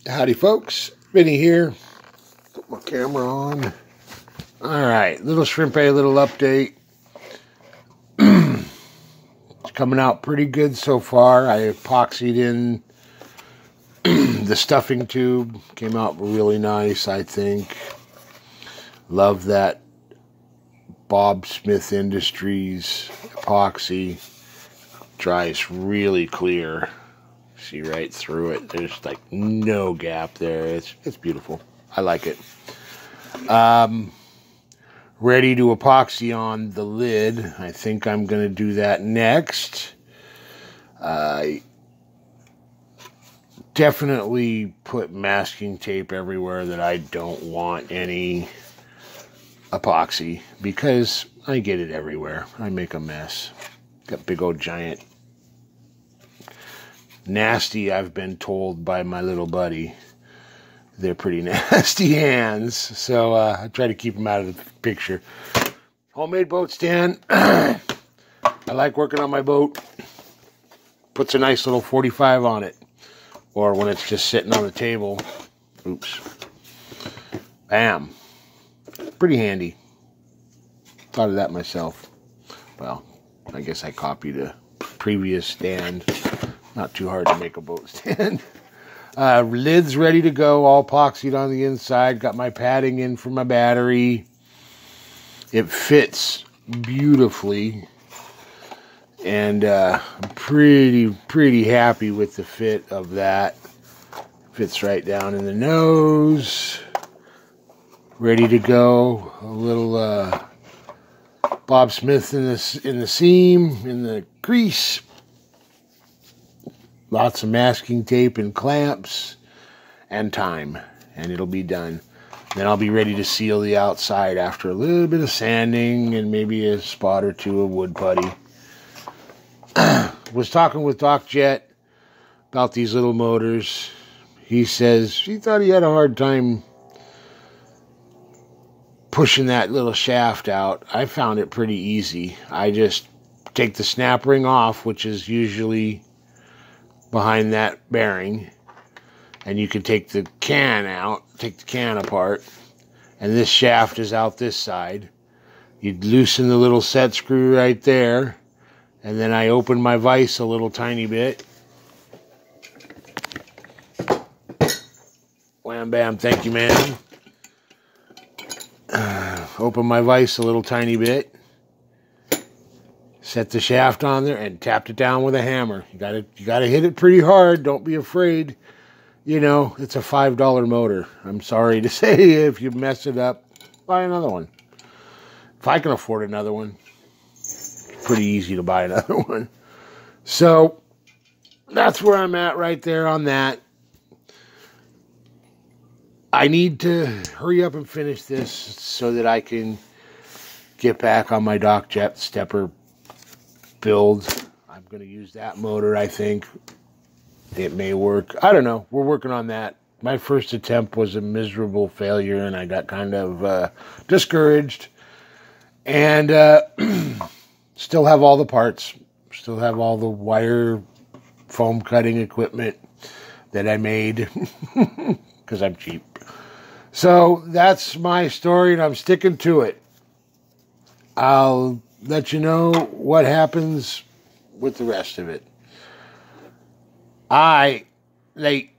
Howdy folks, Vinny here. Put my camera on. Alright, little shrimp a little update. It's coming out pretty good so far. I epoxied in the stuffing tube. Came out really nice, I think. Love that Bob Smith Industries epoxy. Dries really clear. See right through it. There's like no gap there. It's beautiful. I like it. Ready to epoxy on the lid. I think I'm going to do that next. Definitely put masking tape everywhere that I don't want any epoxy, because I get it everywhere. I make a mess. Got big old giant nasty, I've been told by my little buddy. They're pretty nasty hands, so I try to keep them out of the picture. Homemade boat stand. I like working on my boat. Puts a nice little 45 on it. Or when it's just sitting on the table. Oops. Bam. Pretty handy. Thought of that myself. Well, I guess I copied a previous stand. Not too hard to make a boat stand. Lid's ready to go, all epoxied on the inside. Got my padding in for my battery. It fits beautifully. And I'm pretty happy with the fit of that. Fits right down in the nose. Ready to go. A little Bob Smith in the seam, in the crease. Lots of masking tape and clamps and time, and it'll be done. Then I'll be ready to seal the outside after a little bit of sanding and maybe a spot or two of wood putty. Was talking with Doc Jet about these little motors. He says he thought he had a hard time pushing that little shaft out. I found it pretty easy. I just take the snap ring off, which is usually behind that bearing, and you can take the can out, take the can apart, and this shaft is out this side. You'd loosen the little set screw right there, and then I open my vise a little tiny bit. Wham bam, thank you, man. Open my vise a little tiny bit. Set the shaft on there and tapped it down with a hammer. You gotta hit it pretty hard. Don't be afraid. You know, it's a $5 motor. I'm sorry to say, if you mess it up, buy another one. If I can afford another one, pretty easy to buy another one. So that's where I'm at right there on that. I need to hurry up and finish this so that I can get back on my Doc Jet stepper build. I'm going to use that motor, I think. It may work. I don't know. We're working on that. My first attempt was a miserable failure, and I got kind of discouraged. And still have all the parts. Still have all the wire foam cutting equipment that I made because I'm cheap. So that's my story, and I'm sticking to it. I'll let you know what happens with the rest of it. Late.